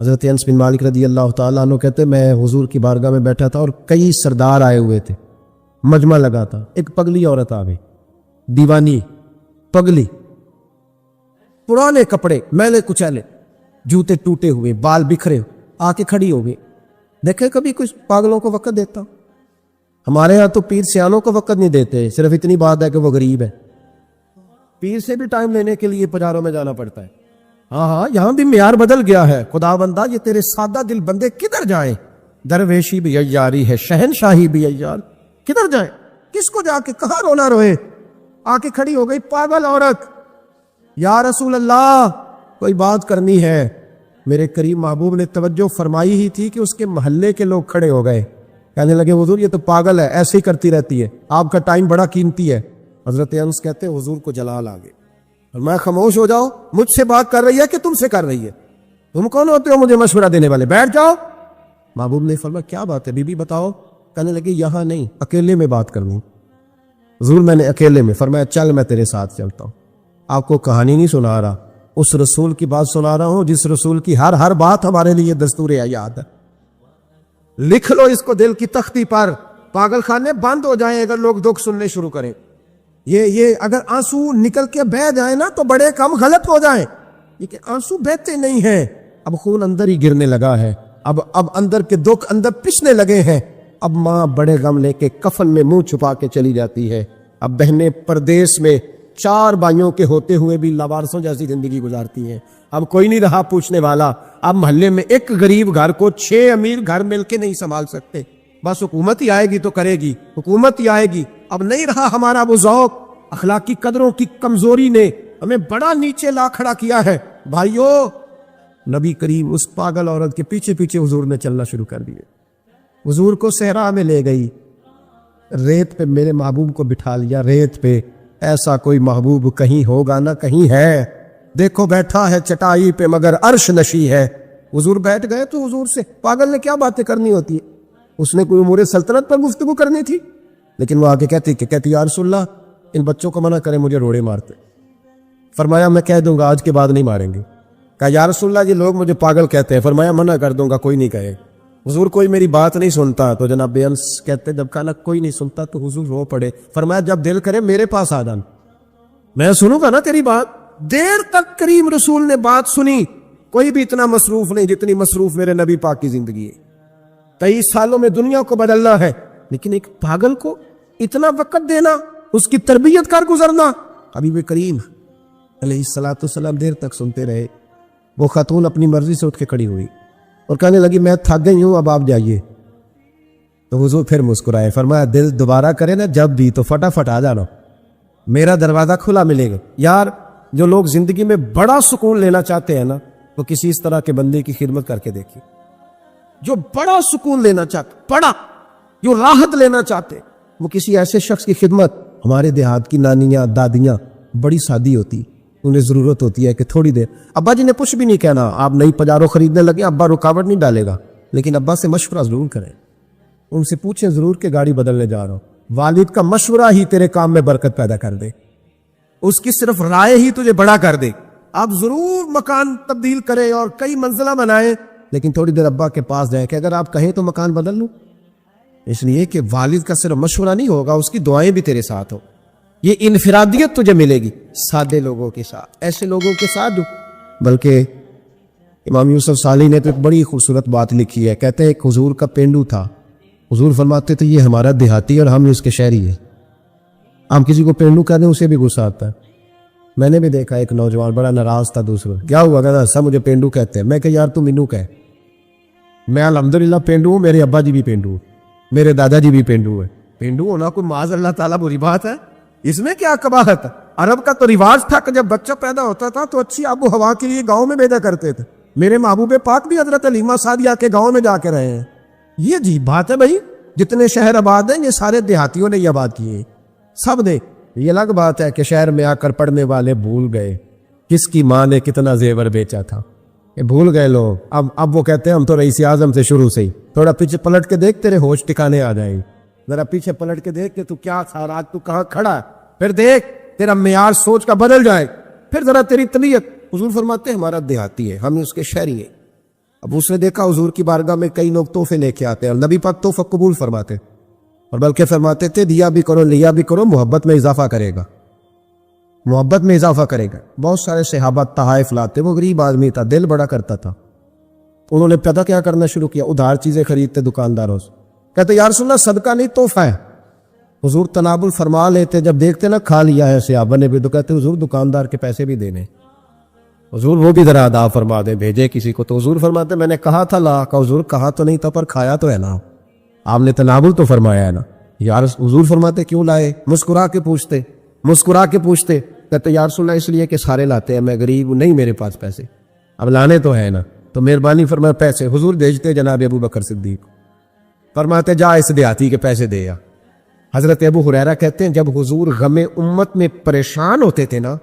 حضرت انس بن مالک رضی اللہ تعالیٰ عنہ کہتے میں حضور کی بارگاہ میں بیٹھا تھا اور کئی سردار آئے ہوئے تھے، مجمع لگا تھا، ایک پگلی عورت آ گئی، دیوانی پگلی، پرانے کپڑے میلے کچیلے، جوتے ٹوٹے ہوئے، بال بکھرے، آ کے کھڑی ہو گئی۔ دیکھے کبھی کچھ پاگلوں کو وقت دیتا ہوں؟ ہمارے ہاں تو پیر سیانوں کو وقت نہیں دیتے، صرف اتنی بات ہے کہ وہ غریب ہے، پیر سے بھی ٹائم لینے کے لیے بازاروں میں جانا پڑتا ہے۔ ہاں یہاں بھی معیار بدل گیا ہے، خدا بندہ یہ تیرے سادہ دل بندے کدھر جائیں؟ درویشی بھی عیاری ہے، شہنشاہی بھی عیار، کدھر جائیں؟ کس کو جا کے کہاں رونا روئے؟ آ کے کھڑی ہو گئی پاگل عورت، یا رسول اللہ کوئی بات کرنی ہے۔ میرے کریم محبوب نے توجہ فرمائی ہی تھی کہ اس کے محلے کے لوگ کھڑے ہو گئے، کہنے لگے حضور یہ تو پاگل ہے، ایسے ہی کرتی رہتی ہے، آپ کا ٹائم بڑا قیمتی ہے۔ حضرت انس کہتے حضور کو جلال آ گئے، اور میں خاموش ہو جاؤ، مجھ سے بات کر رہی ہے کہ تم سے کر رہی ہے؟ تم کون ہوتے ہو مجھے مشورہ دینے والے؟ بیٹھ جاؤ۔ محبوب نے فرمایا کیا بات ہے بی بی بتاؤ؟ کہنے لگے یہاں نہیں، اکیلے میں بات کروں۔ حضور میں نے اکیلے میں، فرمایا چل میں تیرے ساتھ چلتا ہوں، آپ کو کہانی نہیں سنا رہا، اس رسول کی بات سنا رہا ہوں جس رسول کی ہر بات ہمارے لیے دستور حیات ہے۔ لکھ لو اس کو دل کی تختی پر، پاگل خانے بند ہو جائیں اگر لوگ دکھ سننے شروع کریں، یہ اگر آنسو نکل کے بہہ جائیں نا تو بڑے کم غلط ہو جائیں، یہ کہ آنسو بہتے نہیں ہیں، اب خون اندر ہی گرنے لگا ہے، اب اندر کے دکھ اندر پسنے لگے ہیں، اب ماں بڑے غم لے کے کفن میں منہ چھپا کے چلی جاتی ہے، اب بہنیں پردیس میں 4 بھائیوں کے ہوتے ہوئے بھی لاوارثوں جیسی زندگی گزارتی ہیں، اب کوئی نہیں رہا پوچھنے والا، اب محلے میں ایک غریب گھر کو 6 امیر گھر مل کے نہیں سنبھال سکتے، بس حکومت ہی آئے گی تو کرے گی، حکومت ہی آئے گی، اب نہیں رہا ہمارا وہ ذوق۔ اخلاقی قدروں کی کمزوری نے ہمیں بڑا نیچے لا کھڑا کیا ہے۔ بھائیو، نبی کریم اس پاگل عورت کے پیچھے پیچھے حضور نے چلنا شروع کر دیے، حضور کو صحرا میں لے گئی، ریت پہ میرے محبوب کو بٹھا لیا، ریت پہ، ایسا کوئی محبوب کہیں ہوگا نہ کہیں ہے، دیکھو بیٹھا ہے چٹائی پہ مگر عرش نشی ہے۔ حضور بیٹھ گئے تو حضور سے پاگل نے کیا باتیں کرنی ہوتی ہے؟ اس نے کوئی امور سلطنت پر گفتگو کرنی تھی، لیکن وہ آگے کہتی یا رسول اللہ ان بچوں کو منع کریں، مجھے روڑے مارتے۔ فرمایا میں کہہ دوں گا آج کے بعد نہیں ماریں گے۔ کہا یا رسول اللہ یہ لوگ مجھے پاگل کہتے ہیں۔ فرمایا منع کر دوں گا، کوئی نہیں کہے۔ حضور کوئی میری بات نہیں سنتا، تو جناب انس کہتے جب کہا کوئی نہیں سنتا تو حضور رو پڑے۔ فرمایا جب دل کرے میرے پاس آ جانا، میں سنوں گا نا تیری بات۔ دیر تک کریم رسول نے بات سنی، کوئی بھی اتنا مصروف نہیں جتنی مصروف میرے نبی پاک کی زندگی ہے۔ 23 سالوں میں دنیا کو بدلنا ہے، لیکن ایک پاگل کو اتنا وقت دینا، اس کی تربیت کر گزرنا۔ حبیب کریم علیہ الصلوۃ والسلام دیر تک سنتے رہے۔ وہ خاتون اپنی مرضی سے اٹھ کے کھڑی ہوئی اور کہنے لگی میں تھک گئی ہوں، اب آپ جائیے۔ تو حضور پھر مسکرائے، فرمایا دل دوبارہ کرے نا جب بھی تو فٹافٹ آ جانا، میرا دروازہ کھلا ملے گا۔ یار جو لوگ زندگی میں بڑا سکون لینا چاہتے ہیں نا، وہ کسی اس طرح کے بندے کی خدمت کر کے دیکھیں۔ جو بڑا سکون لینا چاہتے، بڑا جو راحت لینا چاہتے، وہ کسی ایسے شخص کی خدمت۔ ہمارے دیہات کی نانیاں دادیاں بڑی سادی ہوتی، انہیں ضرورت ہوتی ہے کہ تھوڑی دیر، ابا جی نے کچھ بھی نہیں کہنا، آپ نئی پجارو خریدنے لگے ابا رکاوٹ نہیں ڈالے گا، لیکن ابا سے مشورہ ضرور کریں، ان سے پوچھیں ضرور کہ گاڑی بدلنے جا رہا ہوں۔ والد کا مشورہ ہی تیرے کام میں برکت پیدا کر دے، اس کی صرف رائے ہی تجھے بڑا کر دے۔ آپ ضرور مکان تبدیل کریں اور کئی منزلہ بنائیں، لیکن تھوڑی دیر ابا کے پاس جائیں کہ اگر آپ کہیں تو مکان بدل لوں، اس لیے کہ والد کا صرف مشورہ نہیں ہوگا، اس کی دعائیں بھی تیرے ساتھ ہو۔ یہ انفرادیت تجھے ملے گی سادے لوگوں کے ساتھ، ایسے لوگوں کے ساتھ۔ بلکہ امام یوسف صالح نے تو ایک بڑی خوبصورت بات لکھی ہے، کہتے ہیں ایک حضور کا پینڈو تھا، حضور فرماتے تھے یہ ہمارا دیہاتی اور ہم اس کے شہری ہیں۔ ہم کسی کو پینڈو کہتے ہیں اسے بھی غصہ آتا ہے۔ میں نے بھی دیکھا ایک نوجوان بڑا ناراض تھا، دوسروں کیا ہوا، کہتا سب مجھے پینڈو کہتے ہیں۔ میں کہ یار تو مینو کہے، میں الحمدللہ پینڈو ہوں، میرے ابا جی بھی پینڈو ہوں، میرے دادا جی بھی پینڈو ہے۔ پینڈو ہونا کوئی معاذ اللہ تعالیٰ بری بات ہے؟ اس میں کیا قباحت ہے؟ عرب کا تو رواج تھا کہ جب بچہ پیدا ہوتا تھا تو اچھی آب و ہوا کے لیے گاؤں میں بھیجا کرتے تھے۔ میرے محبوب پاک بھی حضرت حلیمہ سعدیہ کے گاؤں میں جا کے رہے ہیں۔ یہ عجیب بات ہے بھائی، جتنے شہر آباد ہیں یہ سارے دیہاتیوں نے یہ آباد کیے ہیں، سب نے۔ یہ الگ بات ہے کہ شہر میں آ کر پڑھنے والے بھول گئے کس کی ماں نے کتنا زیور بیچا تھا، یہ بھول گئے لوگ۔ اب وہ کہتے ہیں ہم تو رئیس اعظم سے شروع سے ہی۔ تھوڑا پیچھے پلٹ کے دیکھ، تیرے ہوش ٹکانے آ جائیں، ذرا پیچھے پلٹ کے دیکھ کہ تو کیا تھا، آج تو کہاں کھڑا ہے، پھر دیکھ تیرا معیار سوچ کا بدل جائے، پھر ذرا تیری طبیعت۔ حضور فرماتے ہیں ہمارا دیہاتی ہے، ہم اس کے شہری ہیں۔ اب اس نے دیکھا حضور کی بارگاہ میں کئی لوگ تحفے لے کے آتے ہیں، اور نبی پاک تحفہ قبول فرماتے، اور بلکہ فرماتے تھے دیا بھی کرو لیا بھی کرو، محبت میں اضافہ کرے گا، محبت میں اضافہ کرے گا۔ بہت سارے صحابہ تحائف لاتے، وہ غریب آدمی تھا، دل بڑا کرتا تھا، انہوں نے پتہ کیا کرنا شروع کیا، ادھار چیزیں خریدتے دکانداروں سے، کہتے یا رسول اللہ صدقہ نہیں تحفہ ہے۔ حضور تنابل فرما لیتے، جب دیکھتے نا کھا لیا ہے صحابہ نے بھی، تو کہتے حضور دکاندار کے پیسے بھی دینے، حضور وہ بھی ذرا ادا فرما دیں، بھیجے کسی کو۔ تو حضور فرماتے میں نے کہا تھا لا کا، حضور کہا تو نہیں تھا پر کھایا تو ہے نا، آپ نے تنابل تو فرمایا ہے نا۔ حضور فرماتے کیوں لائے؟ مسکرا کے پوچھتے، مسکرا کے پوچھتے، کہتے یا رسول اللہ اس لیے کہ سارے لاتے ہیں، میں غریب نہیں، میرے پاس پیسے، اب لانے تو ہے نا، تو مہربانی فرمایا پیسے۔ حضور بھیجتے جناب ابو بکر صدیق، فرماتے جا اس دیہاتی کے پیسے دے آ۔ حضرت ابو ہریرہ کہتے ہیں جب حضور غم امت میں پریشان ہوتے تھے نا،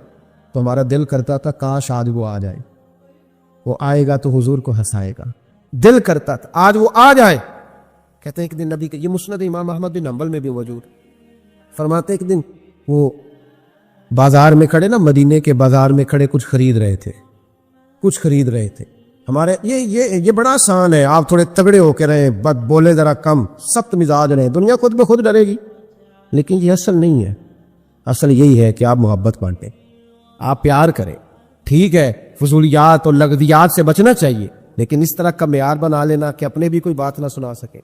تو ہمارا دل کرتا تھا کاش آج وہ آ جائے، وہ آئے گا تو حضور کو ہنسائے گا، دل کرتا تھا آج وہ آ جائے۔ کہتے ہیں ایک دن نبی کے، یہ مسند امام احمد بن حنبل میں بھی موجود، فرماتے ایک دن وہ بازار میں کھڑے نا، مدینے کے بازار میں کھڑے کچھ خرید رہے تھے، کچھ خرید رہے تھے۔ ہمارے یہ بڑا آسان ہے، آپ تھوڑے تگڑے ہو کے رہیں، بد بولے ذرا کم، سخت مزاج رہیں، دنیا خود بخود ڈرے گی، لیکن یہ اصل نہیں ہے۔ اصل یہی ہے کہ آپ محبت بانٹیں، آپ پیار کریں، ٹھیک ہے فضولیات اور لغزیات سے بچنا چاہیے، لیکن اس طرح کا معیار بنا لینا کہ اپنے بھی کوئی بات نہ سنا سکے،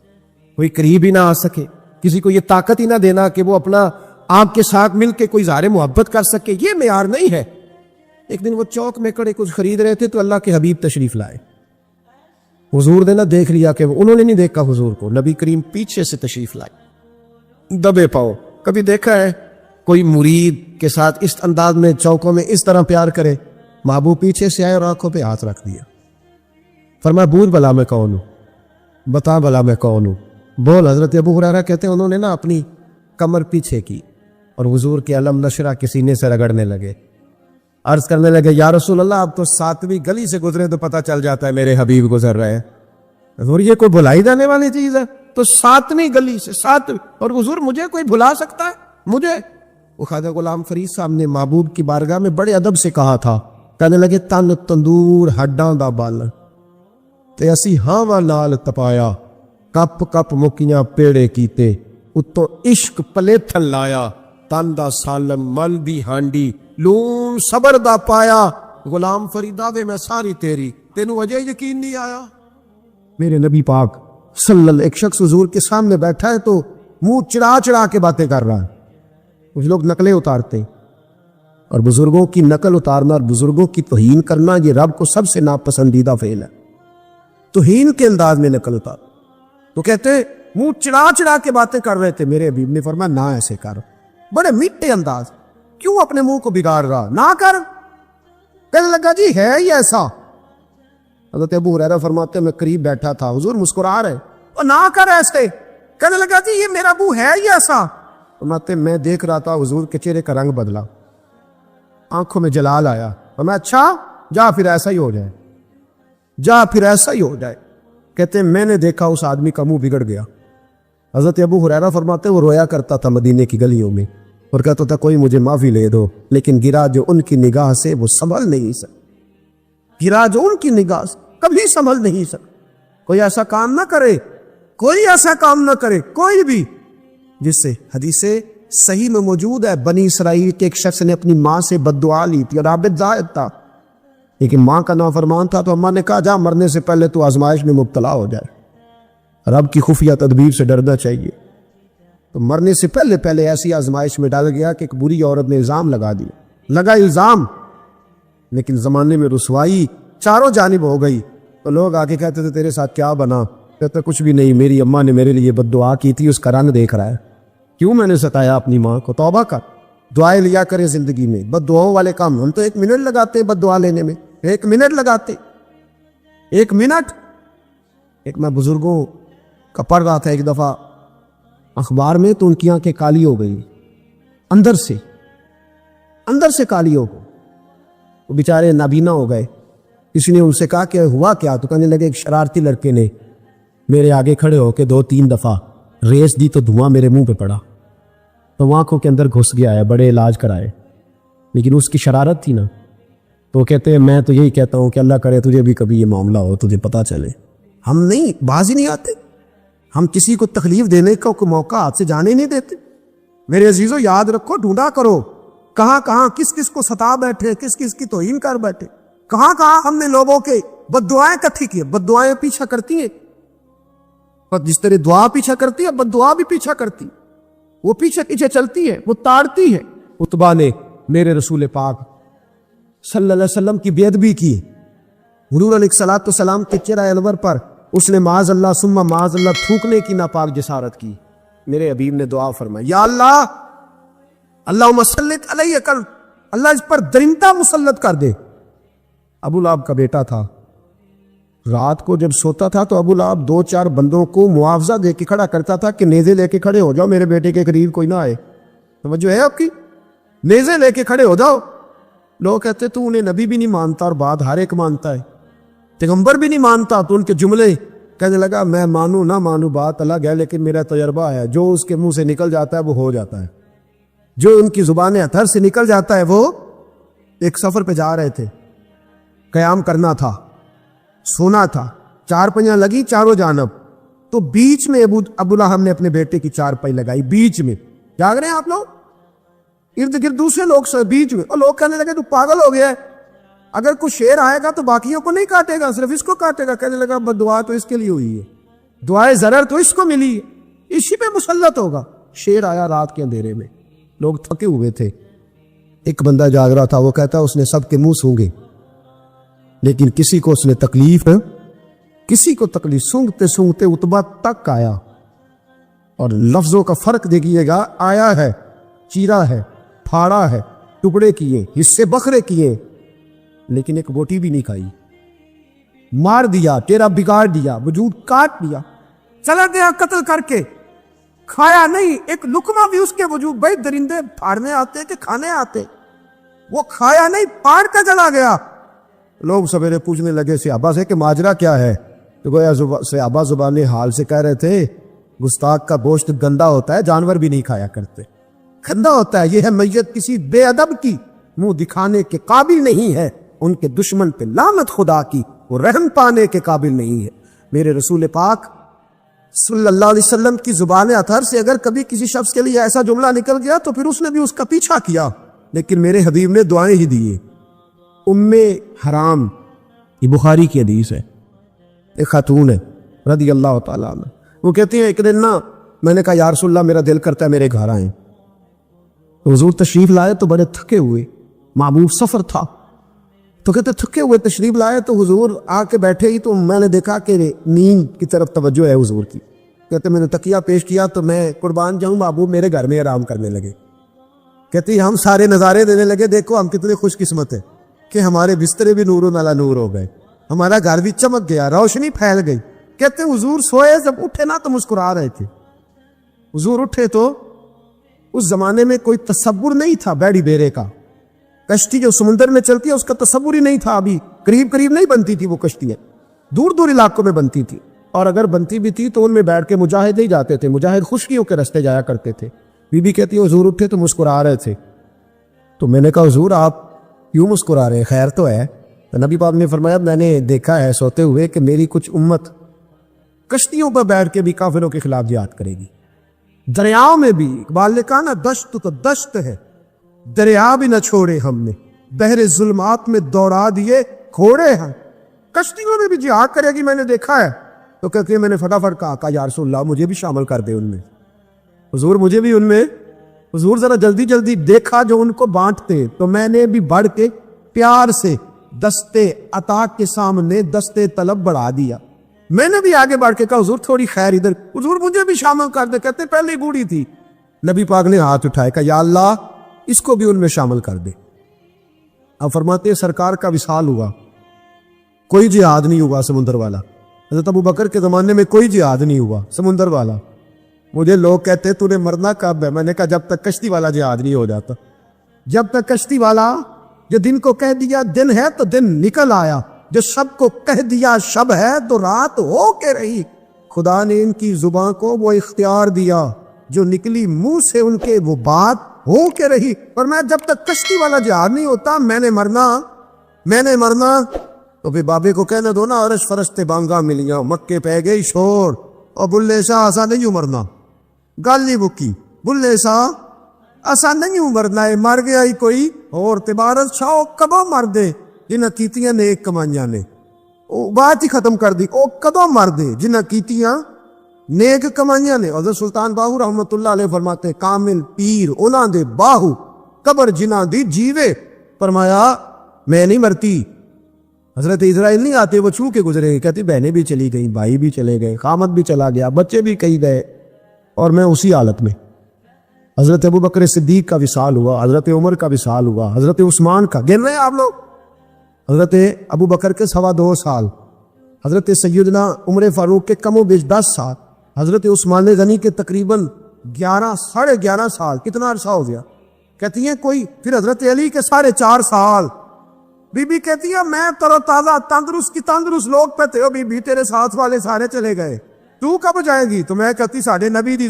کوئی قریب ہی نہ آ سکے، کسی کو یہ طاقت ہی نہ دینا کہ وہ اپنا آپ کے ساتھ مل کے کوئی اظہار محبت کر سکے، یہ معیار نہیں ہے۔ ایک دن وہ چوک میں کھڑے کچھ خرید رہے تھے تو اللہ کے حبیب تشریف لائے، حضور نے نہ دیکھ لیا کہ انہوں نے نہیں دیکھا حضور کو، نبی کریم پیچھے سے تشریف لائے دبے پاؤ۔ کبھی دیکھا ہے کوئی مرید کے ساتھ اس انداز میں چوکوں میں اس طرح پیار کرے؟ محبوب پیچھے سے آئے اور آنکھوں پہ ہاتھ رکھ دیا، فرمایا بول بلا میں کون ہوں، بتا بلا میں کون ہوں، بول۔ حضرت ابو ہریرہ کہتے ہیں انہوں نے نا اپنی کمر پیچھے کی اور حضور کے علم نشرہ کے سینے سے رگڑنے لگے، عرض کرنے لگے یا رسول اللہ آپ تو 7ویں گلی سے گزرے تو پتہ چل جاتا ہے میرے حبیب گزر رہے ہیں، حضور یہ کوئی بھلائی جانے والی چیز ہے؟ تو 7ویں گلی سے 7ویں، اور حضور مجھے کوئی بھلا سکتا ہے؟ مجھے وہ خواجہ غلام فرید صاحب نے محبوب کی بارگاہ میں بڑے ادب سے کہا تھا، کہنے لگے تن تندور ہڈاں دا بالن تے اسی ہاواں نال تپایا، کپ کپ مکیاں پیڑے کیتے، اتوں عشق پلیتھن لایا، تن دا سالن مل دی ہانڈی لون صبر دا پایا، غلام فریدا وے میں ساری تیری، تینوں اجے یقین نہیں آیا؟ میرے نبی پاک صلی اللہ، ایک شخص حضور کے سامنے بیٹھا ہے تو منہ چڑا چڑا کے باتیں کر رہا ہے، کچھ لوگ نقلیں اتارتے، اور بزرگوں کی نقل اتارنا اور بزرگوں کی توہین کرنا یہ رب کو سب سے ناپسندیدہ فعل ہے۔ توہین کے انداز میں نقل اتار، تو کہتے منہ چڑا چڑا کے باتیں کر رہے تھے، میرے حبیب نے فرمایا نہ ایسے کر، بڑے میٹھے انداز، کیوں اپنے منہ کو بگاڑ رہا، نہ کر۔ کہنے لگا جی ہے ہی ایسا۔ حضرت ابو ہریرہ فرماتے میں قریب بیٹھا تھا، حضور مسکرا رہے، اور نہ کر ایسے۔ کہنے لگا جی یہ میرا ابو ہے ہی ایسا۔ فرماتے میں دیکھ رہا تھا حضور کے چہرے کا رنگ بدلا، آنکھوں میں جلال آیا، فرمایا اچھا جا پھر ایسا ہی ہو جائے، جا پھر ایسا ہی ہو جائے۔ کہتے ہیں میں نے دیکھا اس آدمی کا منہ بگڑ گیا۔ حضرت ابو ہریرہ فرماتے وہ رویا کرتا تھا مدینے کی گلیوں میں اور کہتا تھا کوئی مجھے معافی لے دو، لیکن گرا جو ان کی نگاہ سے وہ سنبھل نہیں سکتا، گرا جو ان کی نگاہ سے کبھی سنبھل نہیں سکتا۔ کوئی ایسا کام نہ کرے، کوئی ایسا کام نہ کرے، کوئی بھی، جس سے حدیث صحیح میں موجود ہے بنی اسرائیل کے ایک شخص نے اپنی ماں سے بد دعا لی تھی اور عابد زاہد تھا، لیکن ماں کا نافرمان تھا، تو اماں نے کہا جا مرنے سے پہلے تو آزمائش میں مبتلا ہو جائے۔ رب کی خفیہ تدبیر سے ڈرنا چاہیے۔ تو مرنے سے پہلے پہلے ایسی آزمائش میں ڈال گیا کہ ایک بری عورت نے الزام لگا دیا، لگا الزام، لیکن زمانے میں رسوائی چاروں جانب ہو گئی، تو لوگ آگے کہتے تھے تیرے ساتھ کیا بنا؟ کہتے کچھ بھی نہیں، میری اماں نے میرے لیے بد دعا کی تھی، اس کا رنگ دیکھ رہا ہے، کیوں میں نے ستایا اپنی ماں کو؟ توبہ کر، دعائیں لیا کرے زندگی میں، بد دعاؤں والے کام ہم تو 1 منٹ لگاتے ہیں بد دعا لینے میں، 1 منٹ لگاتے، 1 منٹ۔ ایک میں بزرگوں کا پڑھ رہا تھا ایک دفعہ اخبار میں، تو ان کی آنکھیں کالی ہو گئی، اندر سے کالی ہو گئی، وہ بیچارے نابینا ہو گئے۔ کسی نے ان سے کہا کہ ہوا کیا؟ تو کہنے لگے ایک شرارتی لڑکے نے میرے آگے کھڑے ہو کے 2-3 دفعہ ریس دی تو دھواں میرے منہ پہ پڑا، تو وہ آنکھوں کے اندر گھس گیا ہے، بڑے علاج کرائے، لیکن اس کی شرارت تھی نا، تو وہ کہتے ہیں میں تو یہی کہتا ہوں کہ اللہ کرے تجھے بھی کبھی یہ معاملہ ہو، تجھے پتہ چلے. ہم نہیں، باز ہی نہیں آتے، ہم کسی کو تکلیف دینے کا کوئی موقع ہاتھ سے جانے نہیں دیتے. میرے عزیزو یاد رکھو، ڈھونڈا کرو کہاں کہاں کس کس کو ستا بیٹھے، کس کس کی توہین کر بیٹھے، کہاں کہاں ہم نے لوگوں کے بد دعائیں اکٹھی کی. بد دعائیں پیچھا کرتی ہیں، پر جس طرح دعا پیچھا کرتی ہے بد دعا بھی پیچھا کرتی، وہ پیچھے پیچھے چلتی ہے، وہ تاڑتی ہے. عتبہ نے میرے رسول پاک صلی اللہ علیہ وسلم کی بے ادبی کی. حضور علیہ الصلوۃ والسلام کے چہرہ انور پر اس نے معاذ اللہ ثم معاذ اللہ تھوکنے کی ناپاک جسارت کی. میرے حبیب نے دعا فرمائی، یا اللہ اللہم سلط علیہ کر، اللہ اس پر درندہ مسلط کر دے. ابو لہب کا بیٹا تھا، رات کو جب سوتا تھا تو ابو لہب 2-4 بندوں کو معاوضہ دے کے کھڑا کرتا تھا کہ نیزے لے کے کھڑے ہو جاؤ، میرے بیٹے کے قریب کوئی نہ آئے. توجہ ہے آپ کی؟ نیزے لے کے کھڑے ہو جاؤ. لوگ کہتے تو انہیں نبی بھی نہیں مانتا اور بات ہر ایک مانتا ہے، پیغمبر بھی نہیں مانتا. تو ان کے جملے کہنے لگا میں مانوں نہ مانوں بات الگ ہے، لیکن میرا تجربہ ہے، جو اس کے منہ سے نکل جاتا ہے وہ ہو جاتا ہے. جو ان کی زبان اتھر سے نکل جاتا ہے. وہ ایک سفر پہ جا رہے تھے، قیام کرنا تھا، سونا تھا، 4 پہیاں لگی چاروں جانب. تو بیچ میں ابو لہب نے اپنے بیٹے کی 4 پہی لگائی، بیچ میں. جاگ رہے ہیں آپ لوگ؟ ارد گرد دوسرے لوگ سے بیچ میں. اور لوگ کہنے لگے تو پاگل ہو گیا ہے، اگر کوئی شیر آئے گا تو باقیوں کو نہیں کاٹے گا، صرف اس کو کاٹے گا. کہنے لگا بس دعا تو اس کے لیے ہوئی ہے، دعائے ضرر تو اس کو ملی ہے، اسی پہ مسلط ہوگا. شیر آیا رات کے اندھیرے میں، لوگ تھکے ہوئے تھے، ایک بندہ جاگ رہا تھا. وہ کہتا اس نے سب کے منہ سونگے لیکن کسی کو اس نے تکلیف، کسی کو تکلیف. سونگتے سونگتے عتبہ تک آیا. اور لفظوں کا فرق دیکھیے گا، آیا ہے، چیرا ہے، پھاڑا ہے، ٹکڑے کیے، حصے بکھرے کیے، لیکن ایک بوٹی بھی نہیں کھائی. مار دیا، تیرا بگاڑ دیا، وجود کاٹ دیا، چلا گیا قتل کر کے، کھایا نہیں ایک لقمہ بھی اس کے وجود. بھائی درندے پھاڑنے آتے کہ کھانے آتے؟ وہ کھایا نہیں، پھاڑ کا چلا گیا. لوگ سویرے پوچھنے لگے صحابہ سے کہ ماجرا کیا ہے؟ تو گویا صحابہ زبان حال سے کہہ رہے تھے گستاخ کا گوشت گندا ہوتا ہے، جانور بھی نہیں کھایا کرتے، گندا ہوتا ہے. یہ ہے میت کسی بے ادب کی، منہ دکھانے کے قابل نہیں ہے. ان کے دشمن پہ لعنت خدا کی، وہ رحم پانے کے قابل نہیں ہے. میرے رسول پاک صلی اللہ علیہ وسلم کی زبان اطہر سے اگر کبھی کسی شخص کے لیے ایسا جملہ نکل گیا تو پھر اس نے بھی اس کا پیچھا کیا، لیکن میرے حبیب نے دعائیں ہی دیے. حرام، یہ بخاری کی حدیث ہے، ایک خاتون ہے رضی اللہ تعالیٰ عنہ. وہ کہتی ہیں ایک دن نا میں نے کہا یا رسول اللہ میرا دل کرتا ہے میرے گھر آئیں. حضور تشریف لائے تو بڑے تھکے ہوئے، معمول سفر تھا. تو کہتے تھکے ہوئے تشریف لائے تو حضور آ کے بیٹھے ہی تو میں نے دیکھا کہ نیند کی طرف توجہ ہے حضور کی. کہتے میں نے تکیہ پیش کیا تو میں قربان جاؤں محبوب میرے گھر میں آرام کرنے لگے. کہتی ہم سارے نظارے دینے لگے، دیکھو ہم کتنے خوش قسمت ہیں کہ ہمارے بسترے بھی نور علی نور ہو گئے، ہمارا گھر بھی چمک گیا، روشنی پھیل گئی. کہتے حضور سوئے جب اٹھے نا تو مسکرا رہے تھے. حضور اٹھے تو اس زمانے میں کوئی تصور نہیں تھا بیڑی بیرے کا. کشتی جو سمندر میں چلتی ہے اس کا تصور ہی نہیں تھا. ابھی قریب قریب نہیں بنتی تھی وہ کشتیاں، دور دور علاقوں میں بنتی تھی. اور اگر بنتی بھی تھی تو ان میں بیٹھ کے مجاہد ہی جاتے تھے، مجاہد خشکیوں کے رستے جایا کرتے تھے. بی بی کہتی ہے حضور اٹھے تو مسکرا رہے تھے. تو میں نے کہا حضور آپ کیوں مسکرا رہے ہیں، خیر تو ہے؟ تو نبی پاک نے فرمایا میں نے دیکھا ہے سوتے ہوئے کہ میری کچھ امت کشتیوں پر بیٹھ کے بھی کافروں کے خلاف جہاد کرے گی، دریاؤں میں بھی. اقبال نے کہا نا دشت تو دشت ہے، دریا بھی نہ چھوڑے ہم نے، بحر ظلمات میں دوڑا دیے کھوڑے ہیں. کشتیوں میں بھی جہاد کرے گی میں نے دیکھا ہے. تو کہ میں نے فٹافٹ کہا یا رسول اللہ مجھے بھی شامل کر دے ان میں. حضور مجھے بھی ان میں. حضور ذرا جلدی جلدی دیکھا جو ان کو بانٹتے. تو میں نے بھی بڑھ کے پیار سے دستے عطا کے سامنے دستے طلب بڑھا دیا. میں نے بھی آگے بڑھ کے کہا حضور تھوڑی خیر ادھر، حضور مجھے بھی شامل کر دے. کہتے پہلے ہی بوڑھی تھی. نبی پاک نے ہاتھ اٹھائے کہا یا اللہ اس کو بھی ان میں شامل کر دے. اب فرماتے ہیں سرکار کا وصال ہوا، کوئی جہاد نہیں ہوا سمندر والا. حضرت ابو بکر کے زمانے میں کوئی جہاد نہیں ہوا سمندر والا. مجھے لوگ کہتے تو نے مرنا کب ہے؟ میں نے کہا جب تک کشتی والا جہاد نہیں ہو جاتا. جب تک کشتی والا جو دن کو کہہ دیا دن ہے تو دن نکل آیا، جو شب کو کہہ دیا شب ہے تو رات ہو کے رہی. خدا نے ان کی زبان کو وہ اختیار دیا، جو نکلی منہ سے ان کے وہ بات ہو کے رہی. اور میں جب تک کشتی والا جہاد نہیں ہوتا میں نے مرنا میں نے مرنا تو پھر بابے کو کہنے دو نا عرش فرشتے بانگا ملیاں مکے پہ گئی شور اور بلے شاہ ایسا نہیں مرنا گل نہیں بکی بلے شاہ ایسا نہیں مرنا ہے مر گیا ہی کوئی اور تبارت شاہ کدوں مر دے جنہیں کیتیاں نیک کمائیاں نے وہ بات ہی ختم کر دی او کدوں مر دے جنہیں کیتیاں نیک کمائیاں نے. حضرت سلطان باہو رحمت اللہ علیہ فرماتے کامل پیر انہاں دے باہو قبر جنہاں دی جیوے فرمایا میں نہیں مرتی. حضرت اسرائیل نہیں آتے وہ چھو کے گزرے کہتی بہنیں بھی چلی گئیں بھائی بھی چلے گئے خامد بھی چلا گیا بچے بھی کئی گئے اور میں اسی حالت میں. حضرت ابو بکر صدیق کا وصال ہوا حضرت عمر کا وصال ہوا حضرت عثمان کا گن رہے ہیں آپ لوگ حضرت ابو بکر کے 2.25 سال حضرت سیدنا عمر فاروق کے کم و بیش 10 سال حضرت عثمان غنی کے تقریباً 11 سال کتنا عرصہ ہو گیا کہتی ہیں کوئی پھر حضرت علی کے 4.5 سال بی بی کہتی ہے میں تر و تازہ تندرست لوگ پہ تھے بی بی تیرے ساتھ والے سارے چلے گئے تو کب جائے گی تو میں کہتی ساڈے نبی دی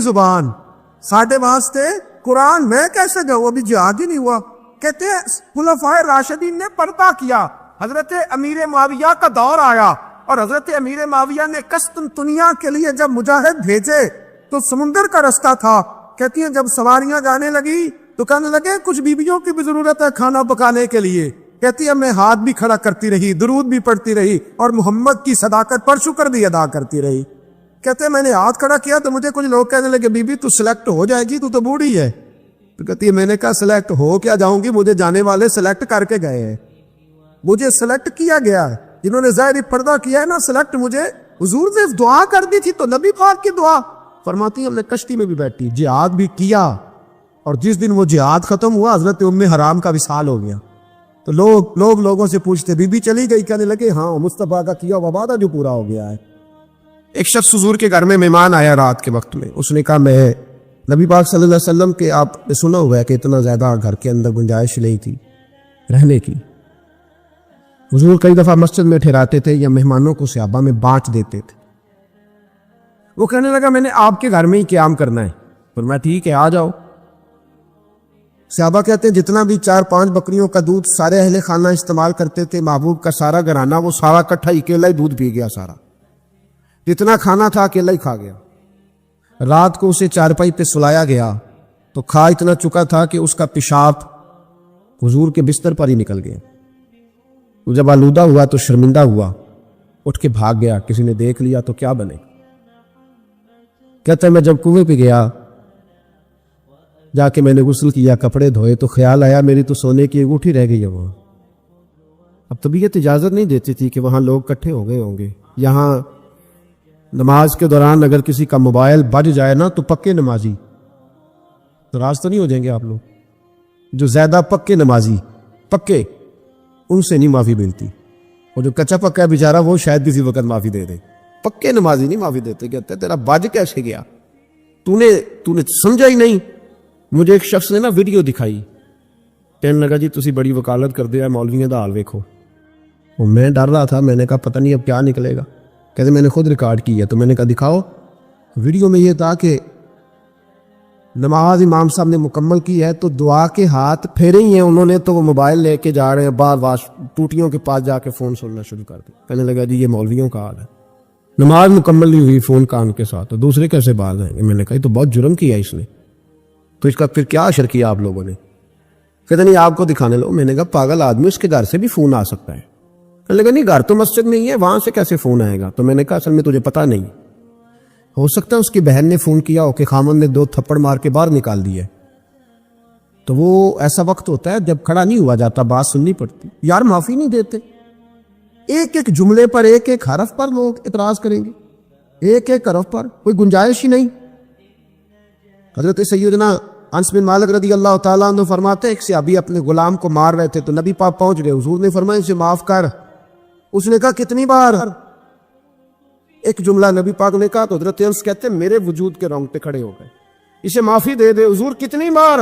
زبان ساڈے واسطے قرآن میں کیسے جاؤں ابھی جہاد ہی نہیں ہوا. کہتے ہیں خلفائے راشدین نے پردہ کیا حضرت امیر معاویہ کا دور آیا اور حضرت امیر معاویہ نے قسطنطنیہ کے لیے جب مجاہد بھیجے تو سمندر کا رستہ تھا. کہتی ہیں جب سواریاں جانے لگی تو کہنے لگے کچھ بیویوں کی بھی ضرورت ہے کھانا پکانے کے لیے. کہتی ہے میں ہاتھ بھی کھڑا کرتی رہی درود بھی پڑھتی رہی اور محمد کی صداقت پر شکر بھی ادا کرتی رہی. کہتے ہیں میں نے ہاتھ کھڑا کیا تو مجھے کچھ لوگ کہنے لگے بی بی تو سلیکٹ ہو جائے گی تو بوڑھی ہے. تو کہتی ہے میں نے کہا سلیکٹ ہو کیا جاؤں گی مجھے جانے والے سلیکٹ کر کے گئے ہیں مجھے سلیکٹ کیا گیا ہے جنہوں نے ظاہری پردہ کیا ہے نا سلیکٹ مجھے حضور نے دعا کر دی تھی تو نبی پاک کی دعا فرماتی ہے ہم نے کشتی میں بھی بیٹھی جہاد بھی کیا اور جس دن وہ جہاد ختم ہوا حضرت ام حرام کا وصال ہو گیا. تو لوگوں سے پوچھتے بی بی چلی گئی کہنے لگے ہاں مصطفیٰ کا کیا ہوا وعدہ جو پورا ہو گیا ہے. ایک شخص حضور کے گھر میں مہمان آیا رات کے وقت میں اس نے کہا میں نبی پاک صلی اللہ علیہ وسلم کے آپ نے سنا ہوا ہے کہ اتنا زیادہ گھر کے اندر گنجائش نہیں تھی رہنے کی. حضور کئی دفعہ مسجد میں ٹھہراتے تھے یا مہمانوں کو صحابہ میں بانٹ دیتے تھے. وہ کہنے لگا میں نے آپ کے گھر میں ہی قیام کرنا ہے فرمایا ٹھیک ہے آ جاؤ. صحابہ کہتے ہیں جتنا بھی 4-5 بکریوں کا دودھ سارے اہل خانہ استعمال کرتے تھے محبوب کا سارا گھرانہ وہ سارا کٹھا اکیلا ہی دودھ پی گیا سارا جتنا کھانا تھا اکیلا ہی کھا گیا. رات کو اسے چارپائی پہ سلایا گیا تو کھا اتنا چکا تھا کہ اس کا پیشاب حضور کے بستر پر ہی نکل گیا. وہ جب آلودہ ہوا تو شرمندہ ہوا اٹھ کے بھاگ گیا کسی نے دیکھ لیا تو کیا بنے. کہتا ہے میں جب کنویں پہ گیا جا کے میں نے غسل کیا کپڑے دھوئے تو خیال آیا میری تو سونے کی انگوٹھی رہ گئی ہے وہاں. اب طبیعت اجازت نہیں دیتی تھی کہ وہاں لوگ اکٹھے ہو گئے ہوں گے. یہاں نماز کے دوران اگر کسی کا موبائل بج جائے نا تو پکے نمازی ناراض تو نہیں ہو جائیں گے آپ لوگ جو زیادہ پکے نمازی پکے ان سے نہیں معافی ملتی اور جو کچا پکا ہے بیچارہ وہ شاید کسی وقت معافی دے دے. پکے نمازی نہیں معافی دیتے کہتے تیرا بج کیسے گیا تو نے سمجھا ہی نہیں. مجھے ایک شخص نے نا ویڈیو دکھائی کہنے لگا جی تسی بڑی وکالت کر دیا مولویوں دا حال ویکھو. اور میں ڈر رہا تھا میں نے کہا پتہ نہیں اب کیا نکلے گا. کہتے میں نے خود ریکارڈ کی ہے تو میں نے کہا دکھاؤ. ویڈیو میں یہ تھا کہ نماز امام صاحب نے مکمل کی ہے تو دعا کے ہاتھ پھیرے ہی ہیں انہوں نے تو وہ موبائل لے کے جا رہے ہیں بار بار ٹوٹیوں کے پاس جا کے فون سننا شروع کر دیا. کہنے لگا جی یہ مولویوں کا حال ہے نماز مکمل نہیں ہوئی فون کان کے ساتھ تو دوسرے کیسے باز آئیں گے. میں نے کہا یہ تو بہت جرم کیا اس نے تو اس کا پھر کیا اشر کیا آپ لوگوں نے. کہتے نہیں آپ کو دکھانے لو. میں نے کہا پاگل آدمی اس کے گھر سے بھی فون آ سکتا ہے. کہنے لگا نہیں گھر تو مسجد میں ہی ہے وہاں سے کیسے فون آئے گا. تو میں نے کہا اصل میں تجھے پتہ نہیں ہو سکتا ہے اس کی بہن نے فون کیا ہو کہ خامن نے 2 تھپڑ مار کے باہر نکال دیے تو وہ ایسا وقت ہوتا ہے جب کھڑا نہیں ہوا جاتا بات سننی پڑتی. یار معافی نہیں دیتے ایک ایک جملے پر ایک ایک حرف پر لوگ اعتراض کریں گے ایک ایک حرف پر کوئی گنجائش ہی نہیں. حضرت سیدنا انس بن مالک رضی اللہ تعالیٰ عنہ فرماتے ایک صحابی اپنے غلام کو مار رہے تھے تو نبی پاک پہنچ گئے. حضور نے فرمایا اسے معاف کر. اس نے کہا کتنی بار. ایک جملہ نبی پاک نے کہا تو حضرت انس کہتے میرے وجود کے رونگٹے کھڑے ہو گئے. اسے معافی دے دے. حضور کتنی بار.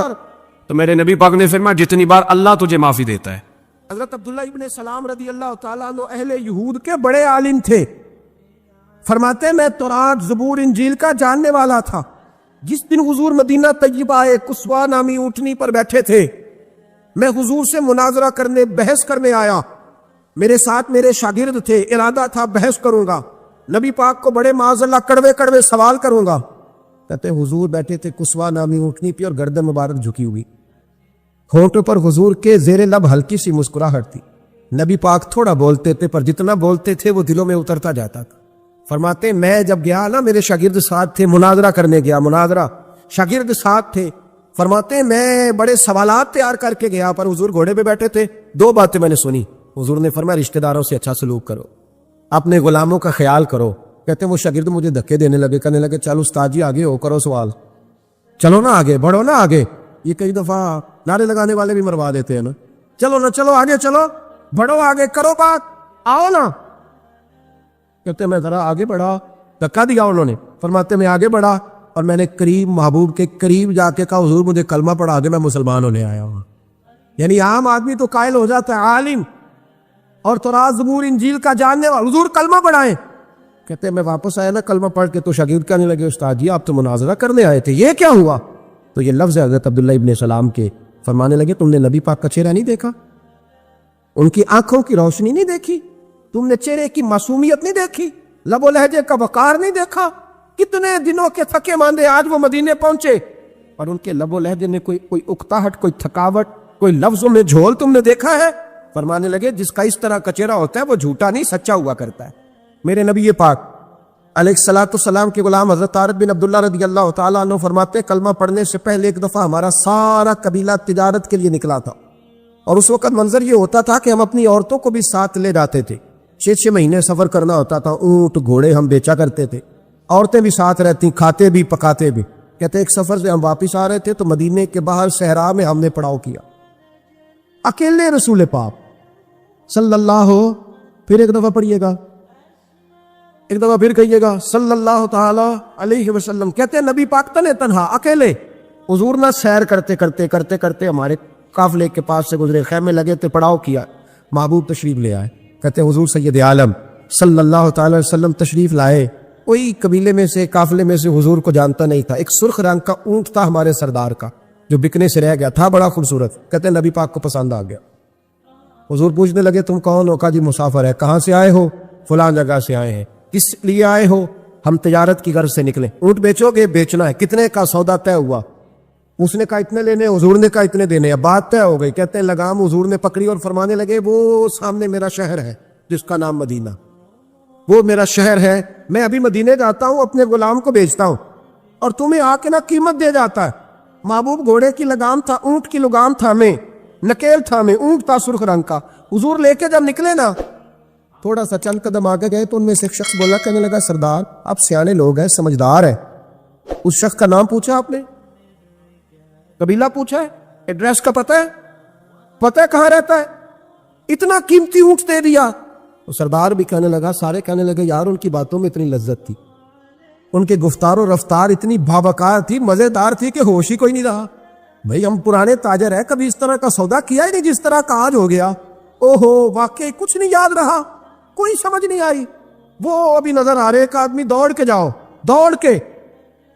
تو میرے نبی پاک نے فرمایا جتنی بار اللہ تجھے معافی دیتا ہے. حضرت عبداللہ ابن سلام رضی اللہ تعالیٰ عنہ اہل یہود کے بڑے عالم تھے. فرماتے میں تورات زبور انجیل کا جاننے والا تھا. جس دن حضور مدینہ طیبہ قصوہ نامی اونٹنی پر بیٹھے تھے میں حضور سے مناظرہ کرنے بحث کرنے آیا، میرے ساتھ میرے شاگرد تھے، ارادہ تھا بحث کروں گا، نبی پاک کو بڑے معاذ اللہ کڑوے کڑوے سوال کروں گا۔ کہتے حضور بیٹھے تھے کسوا نامی اونٹنی پہ اور گردن مبارک جھکی ہوئی، ہونٹوں پر حضور کے زیر لب ہلکی سی مسکراہٹ تھی۔ نبی پاک تھوڑا بولتے تھے پر جتنا بولتے تھے وہ دلوں میں اترتا جاتا تھا۔ فرماتے میں جب گیا نا، میرے شاگرد ساتھ تھے، مناظرہ کرنے گیا، مناظرہ، شاگرد ساتھ تھے۔ فرماتے میں بڑے سوالات تیار کر کے گیا پر حضور گھوڑے پہ بیٹھے تھے۔ دو باتیں میں نے سنی، حضور نے فرمایا رشتہ داروں سے اچھا سلوک کرو، اپنے غلاموں کا خیال کرو۔ کہتے ہیں وہ شاگرد مجھے دھکے دینے لگے، کہنے لگے چل استاد جی آگے ہو، کرو سوال، چلو نا آگے بڑھو نا آگے۔ یہ کئی دفعہ نعرے لگانے والے بھی مروا دیتے ہیں نا، چلو نا چلو آگے چلو، بڑھو آگے، کرو بات، آؤ نا۔ کہتے میں ذرا آگے بڑھا، دھکا دیا انہوں نے۔ فرماتے میں آگے بڑھا اور میں نے قریب محبوب کے قریب جا کے کہا حضور مجھے کلمہ پڑھا دے، میں مسلمان ہونے آیا ہوں۔ یعنی عام آدمی تو قائل ہو جاتا ہے، عالم اور تورات زبور انجیل کا جاننے والا، حضور کلمہ پڑھائیں۔ کہتے میں واپس آیا نا کلمہ پڑھ کے تو شاگرد کہنے لگے استاد جی آپ تو مناظرہ کرنے آئے تھے، یہ کیا ہوا؟ تو یہ لفظ ہے حضرت عبداللہ ابن سلام کے، فرمانے لگے تم نے نبی پاک کا چہرہ نہیں دیکھا، ان کی آنکھوں کی روشنی نہیں دیکھی، تم نے چہرے کی معصومیت نہیں دیکھی، لب و لہجے کا وقار نہیں دیکھا؟ کتنے دنوں کے تھکے ماندے آج وہ مدینے پہنچے اور ان کے لب و لہجے میں کوئی اکتاہٹ، کوئی تھکاوٹ، کوئی لفظوں میں جھول تم نے دیکھا ہے؟ فرمانے لگے جس کا اس طرح کا چہرہ ہوتا ہے وہ جھوٹا نہیں سچا ہوا کرتا ہے۔ میرے نبی پاک علیہ الصلوۃ والسلام کے غلام حضرت طارق بن عبداللہ رضی اللہ تعالیٰ عنہ فرماتے ہیں کلمہ پڑھنے سے پہلے ایک دفعہ ہمارا سارا قبیلہ تجارت کے لیے نکلا تھا، اور اس وقت منظر یہ ہوتا تھا کہ ہم اپنی عورتوں کو بھی ساتھ لے جاتے تھے، 6 مہینے سفر کرنا ہوتا تھا، اونٹ گھوڑے ہم بیچا کرتے تھے، عورتیں بھی ساتھ رہتی، کھاتے بھی پکاتے بھی۔ کہتے ایک سفر سے ہم واپس آ رہے تھے تو مدینے کے باہر صحرا میں ہم نے پڑاؤ کیا، اکیلے رسول پاک صلی اللہ، پھر ایک دفعہ پڑھیے گا، ایک دفعہ پھر کہیے گا صلی اللہ تعالی علیہ وسلم۔ کہتے ہیں نبی پاک تنے تنہا اکیلے، حضور نہ سیر کرتے کرتے کرتے کرتے ہمارے قافلے کے پاس سے گزرے، خیمے لگے تھے، پڑاؤ کیا، محبوب تشریف لے آئے۔ کہتے ہیں حضور سید عالم صلی اللہ تعالی وسلم تشریف لائے، کوئی قبیلے میں سے قافلے میں سے حضور کو جانتا نہیں تھا۔ ایک سرخ رنگ کا اونٹ تھا ہمارے سردار کا جو بکنے سے رہ گیا تھا، بڑا خوبصورت۔ کہتے ہیں نبی پاک کو پسند آ گیا، حضور پوچھنے لگے تم کون ہو؟ کہا جی مسافر ہے۔ کہاں سے آئے ہو؟ فلاں جگہ سے آئے ہیں۔ کس لیے آئے ہو؟ ہم تجارت کی غرض سے نکلے۔ اونٹ بیچو گے؟ بیچنا ہے۔ کتنے کا؟ سودا طے ہوا، اس نے کہا اتنے لینے، حضور نے کہا اتنے دینے، اب بات طے ہو گئی۔ کہتے ہیں لگام حضور نے پکڑی اور فرمانے لگے وہ سامنے میرا شہر ہے جس کا نام مدینہ، وہ میرا شہر ہے، میں ابھی مدینے جاتا ہوں، اپنے غلام کو بیچتا ہوں اور تمہیں آ کے نہ قیمت دے جاتا ہے۔ محبوب گھوڑے کی لگام تھا، اونٹ کی لگام تھا، میں نکیل تھا، میں اونٹ تھا سرخ رنگ کا۔ حضور لے کے جب نکلے نا، تھوڑا سا چند قدم آگے گئے تو ان میں سے ایک شخص بولا، کہنے لگا سردار آپ سیانے لوگ ہیں، سمجھدار ہیں، اس شخص کا نام پوچھا آپ نے؟ قبیلہ پوچھا ہے؟ ایڈریس کا پتہ ہے؟ پتہ ہے کہاں رہتا ہے؟ اتنا قیمتی اونٹ دے دیا۔ تو سردار بھی کہنے لگا، سارے کہنے لگے یار ان کی باتوں میں اتنی لذت تھی، ان کے گفتار و رفتار اتنی بھاوکار تھی، مزیدار تھی کہ ہوش ہی کوئی نہیں رہا۔ بھئی ہم پرانے تاجر ہیں، کبھی اس طرح کا سودا کیا ہی نہیں جس طرح کا آج ہو گیا۔ اوہو واقعی کچھ نہیں یاد رہا، کوئی سمجھ نہیں آئی۔ وہ ابھی نظر آ رہے ایک آدمی، دوڑ کے جاؤ، دوڑ کے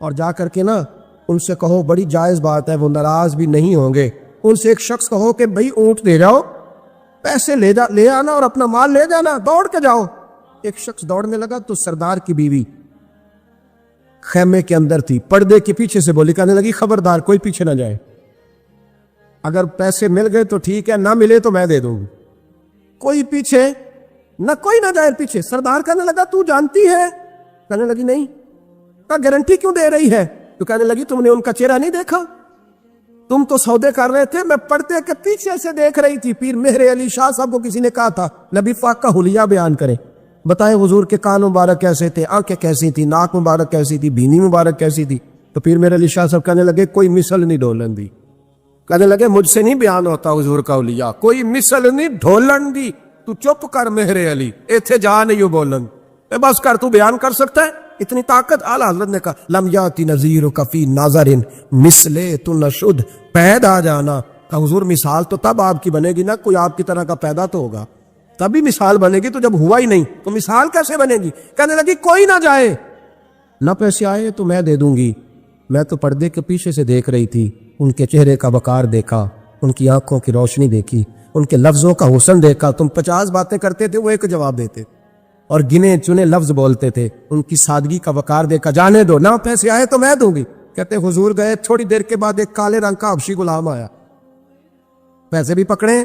اور جا کر کے نا ان سے کہو، بڑی جائز بات ہے، وہ ناراض بھی نہیں ہوں گے۔ ان سے ایک شخص کہو کہ بھئی اونٹ دے جاؤ، پیسے لے آنا اور اپنا مال لے جانا، دوڑ کے جاؤ۔ ایک شخص دوڑنے لگا تو سردار کی بیوی خیمے کے اندر تھی، پردے کے پیچھے سے بولی، کہنے لگی خبردار کوئی پیچھے نہ جائے، اگر پیسے مل گئے تو ٹھیک ہے، نہ ملے تو میں دے دوں گی، کوئی پیچھے نہ، کوئی نہ جائے پیچھے۔ سردار کہنے لگا تو جانتی ہے؟ کہنے لگی نہیں۔ کہا گارنٹی کیوں دے رہی ہے؟ تو کہنے لگی تم نے ان کا چہرہ نہیں دیکھا؟ تم تو سودے کر رہے تھے، میں پردے کے پیچھے سے دیکھ رہی تھی۔ پیر مہر علی شاہ صاحب کو کسی نے کہا تھا نبی پاک کا حلیہ بیان کریں، بتائیں حضور کے کان مبارک کیسے تھے، آنکھیں کیسی تھی، ناک مبارک کیسی تھی، بینی مبارک کیسی تھی؟ تو پیر مہر علی شاہ صاحب کہنے لگے کوئی مثل نہیں ڈھولن دی، کہنے لگے مجھ سے نہیں بیان ہوتا حضور کا حلیہ، کوئی مثل نہیں ڈھولن دی، تو چپ کر مہر علی، ایتھے جا نہیں بولن، بس کر، تو بیان کر سکتا ہے؟ اتنی طاقت۔ اعلیٰ حضرت نے کہا لم یاتی نذیرک فی ناظرن مثلے تو نشد، پیدا جانا۔ کہ حضور مثال تو تب آپ کی بنے گی نا، کوئی آپ کی طرح کا پیدا تو ہوگا، تبھی مثال بنے گی، تو جب ہوا ہی نہیں تو مثال کیسے بنے گی؟ کہنے لگی کوئی نہ جائے، نہ پیسے آئے تو میں دے دوں گی۔ میں تو پردے کے پیچھے سے دیکھ رہی تھی، ان کے چہرے کا وقار دیکھا، ان کی آنکھوں کی روشنی دیکھی, ان کے لفظوں کا حسن دیکھا. تم 50 باتیں کرتے تھے, وہ ایک جواب دیتے, اور گنے چنے لفظ بولتے تھے. ان کی سادگی کا وقار دیکھا. جانے دو نہ, پیسے آئے تو میں دوں گی. کہتے حضور گئے, تھوڑی دیر کے بعد ایک کالے رنگ کا حبشی غلام آیا, پیسے بھی پکڑے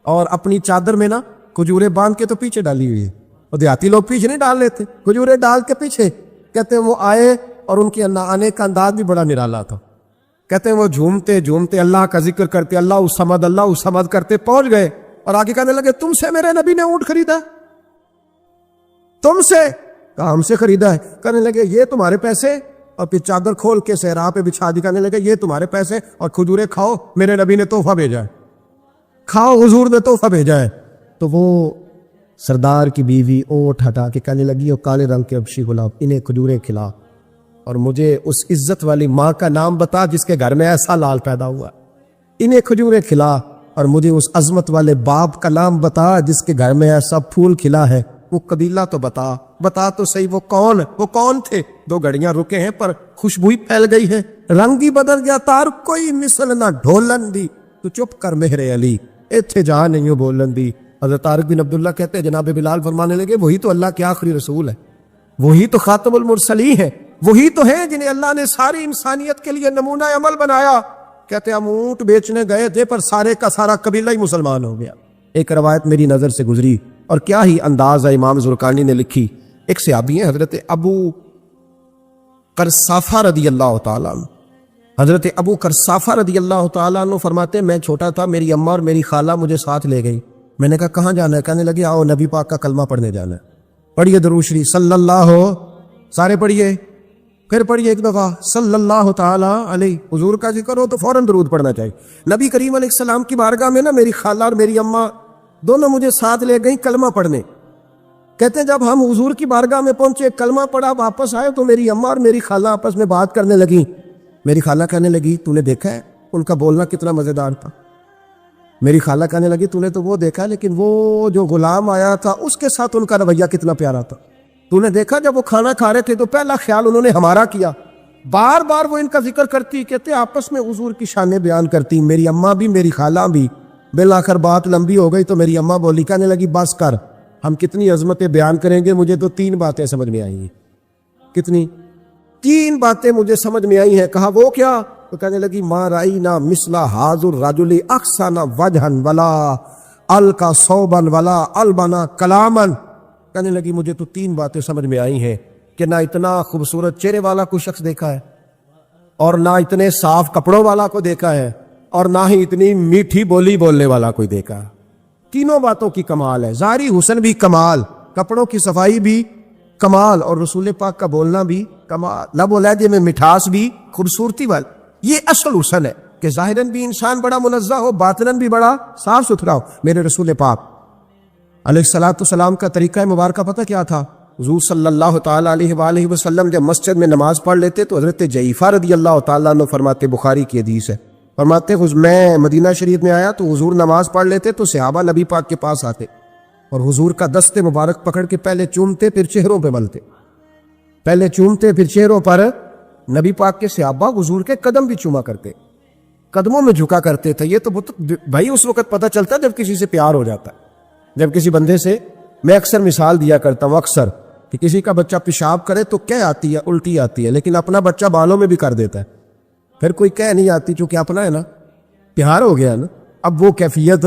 اور اپنی چادر میں نا کھجورے باندھ کے تو پیچھے ڈالی ہوئی ہے. اور دیہاتی لوگ پیچھے نہیں ڈال لیتے, کھجورے ڈال کے پیچھے. کہتے ہیں وہ آئے اور ان کے آنے کا انداز بھی بڑا نرالا تھا. کہتے ہیں وہ جھومتے جھومتے اللہ کا ذکر کرتے, اللہ الصمد کرتے پہنچ گئے, اور آگے کہنے لگے تم سے میرے نبی نے اونٹ خریدا, تم سے. کہا ہم سے خریدا ہے. کہنے لگے یہ تمہارے پیسے, اور پھر چادر کھول کے صحرا پہ بچھا دی. کہنے لگے یہ تمہارے پیسے, اور کھجورے کھاؤ, میرے نبی نے تحفہ بھیجا ہے, کھاؤ حضور نے تحفہ بھیجا ہے. تو وہ سردار کی بیوی اونٹ ہٹا کے کہنے لگی, اور کالے رنگ کے حبشی غلام, انہیں کھجورے کھلا, اور مجھے اس عزت والی ماں کا نام بتا جس کے گھر میں ایسا لال پیدا ہوا. انہیں کھجورے کھلا, اور مجھے اس عظمت والے باپ کا نام بتا جس کے گھر میں ایسا پھول کھلا ہے. وہ قبیلہ تو بتا تو صحیح, وہ کون تھے. 2 گھڑیاں رکے ہیں پر خوشبو پھیل گئی ہے, رنگ بھی بدل گیا, تار کوئی مثل نہ ڈھولن دی, تو چپ کر مہر علی, ایتھے جا نہیں بولن دی. حضرت طارق بن عبداللہ کہتے ہیں جناب بلال فرمانے لگے وہی تو اللہ کے آخری رسول ہے, وہی تو خاتم المرسلین ہے, وہی تو ہیں جنہیں اللہ نے ساری انسانیت کے لیے نمونہ عمل بنایا. کہتے ہم اونٹ بیچنے گئے تھے پر سارے کا سارا قبیلہ ہی مسلمان ہو گیا. ایک روایت میری نظر سے گزری, اور کیا ہی انداز ہے امام زرقانی نے لکھی. ایک صحابی ہیں حضرت ابو قرصافہ رضی اللہ تعالیٰ عنہ. حضرت ابو قرصافہ رضی اللہ تعالیٰ عنہ فرماتے میں چھوٹا تھا, میری اماں اور میری خالہ مجھے ساتھ لے گئی. میں نے کہا کہاں جانا ہے؟ کہنے لگے آؤ نبی پاک کا کلمہ پڑھنے جانا ہے. پڑھیے درود شریف صلی اللہ, سارے پڑھیے, پھر پڑھیے ایک دفعہ صلی اللہ تعالیٰ علیہ. حضور کا ذکر ہو تو فوراً درود پڑھنا چاہیے. نبی کریم علیہ السلام کی بارگاہ میں نا میری خالہ اور میری اماں دونوں مجھے ساتھ لے گئیں کلمہ پڑھنے. کہتے ہیں جب ہم حضور کی بارگاہ میں پہنچے, کلمہ پڑھا, واپس آئے تو میری اماں اور میری خالہ آپس میں بات کرنے لگیں. میری خالہ کہنے لگی تو نے دیکھا ہے ان کا بولنا کتنا مزیدار تھا. میری خالہ کہنے لگی تو نے تو وہ دیکھا, لیکن وہ جو غلام آیا تھا اس کے ساتھ ان کا رویہ کتنا پیارا تھا. تو نے دیکھا جب وہ کھانا کھا رہے تھے تو پہلا خیال انہوں نے ہمارا کیا, بار بار وہ ان کا ذکر کرتی. کہتے آپس میں حضور کی شانیں بیان کرتی, میری اماں بھی میری خالہ بھی. بالآخر بات لمبی ہو گئی تو میری اماں بولی, کہنے لگی بس کر, ہم کتنی عظمتیں بیان کریں گے, مجھے تو 3 باتیں سمجھ میں آئی ہیں. کتنی؟ 3 باتیں مجھے سمجھ میں آئی ہیں. کہا وہ کیا؟ تو کہنے لگی ما رأینا مثل حاضر الرجل احسن وجہا ولا القا صوبا ولا البنا کلاما. کہنے لگی مجھے تو 3 باتیں سمجھ میں آئی ہیں کہ نہ اتنا خوبصورت چہرے والا کوئی شخص دیکھا ہے, اور نہ اتنے صاف کپڑوں والا کو دیکھا ہے, اور نہ ہی اتنی میٹھی بولی بولنے والا کوئی دیکھا. تینوں باتوں کی کمال ہے, ظاہری حسن بھی کمال, کپڑوں کی صفائی بھی کمال, اور رسول پاک کا بولنا بھی کمال, لب و لہجے میں مٹھاس بھی, خوبصورتی والا. یہ اصل حسن ہے کہ ظاہراً بھی انسان بڑا منزہ ہو, باطناً بھی بڑا صاف ستھرا ہو. میرے رسول پاک علیہ الصلوۃ والسلام کا طریقہ مبارکہ پتہ کیا تھا؟ حضور صلی اللہ تعالیٰ علیہ وآلہ وسلم جب مسجد میں نماز پڑھ لیتے تو حضرت جعفہ رضی اللہ تعالیٰ عنہ فرماتے, بخاری کی حدیث ہے, فرماتے میں مدینہ شریف میں آیا تو حضور نماز پڑھ لیتے تو صحابہ نبی پاک کے پاس آتے اور حضور کا دست مبارک پکڑ کے پہلے چومتے پھر چہروں پہ ملتے, پہلے چومتے پھر چہروں پر. نبی پاک کے صحابہ حضور کے قدم بھی چوما کرتے, قدموں میں جھکا کرتے تھے. یہ تو بھائی اس وقت پتہ چلتا جب کسی سے پیار ہو جاتا ہے, جب کسی بندے سے. میں اکثر مثال دیا کرتا ہوں اکثر کہ کسی کا بچہ پیشاب کرے تو کہہ آتی ہے, الٹی آتی ہے, لیکن اپنا بچہ بالوں میں بھی کر دیتا ہے, پھر کوئی کہہ نہیں آتی چونکہ اپنا ہے نا, پیار ہو گیا نا. اب وہ کیفیت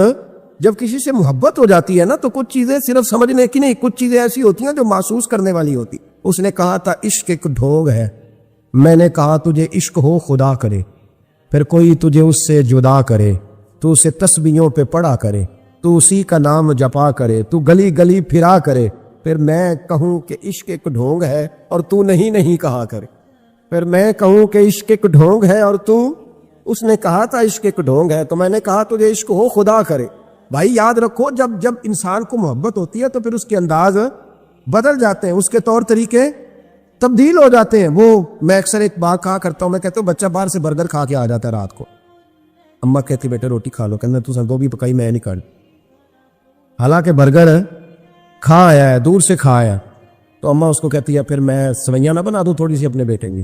جب کسی سے محبت ہو جاتی ہے نا تو کچھ چیزیں صرف سمجھنے کی نہیں, کچھ چیزیں ایسی ہوتی ہیں جو محسوس کرنے والی ہوتی. اس نے کہا تھا عشق ایک ڈھونگ ہے, میں نے کہا تجھے عشق ہو خدا کرے, پھر کوئی تجھے اس سے جدا کرے, تو اسے تسبیحوں پہ پڑھا کرے, تو اسی کا نام جپا کرے, تو گلی گلی پھرا کرے, پھر میں کہوں کہ عشق ایک ڈھونگ ہے اور تو نہیں کہا کرے, پھر میں کہوں کہ عشق ایک ڈھونگ ہے اور تو. اس نے کہا تھا عشق ایک ڈھونگ ہے تو میں نے کہا تجھے عشق ہو خدا کرے. بھائی یاد رکھو جب انسان کو محبت ہوتی ہے تو پھر اس کے انداز بدل جاتے ہیں, اس کے طور طریقے تبدیل ہو جاتے ہیں. وہ میں اکثر ایک بات کہا کرتا ہوں, میں کہتا ہوں بچہ باہر سے برگر کھا کے آ جاتا ہے رات کو, اماں کہتی بیٹا روٹی کھا لو, کہنا تو سر بھی پکائی میں نہیں کھا, حالانکہ برگر کھا آیا ہے, دور سے کھا آیا, تو اماں اس کو کہتی ہے پھر میں سویاں نہ بنا دوں تھوڑی سی اپنے بیٹے کی,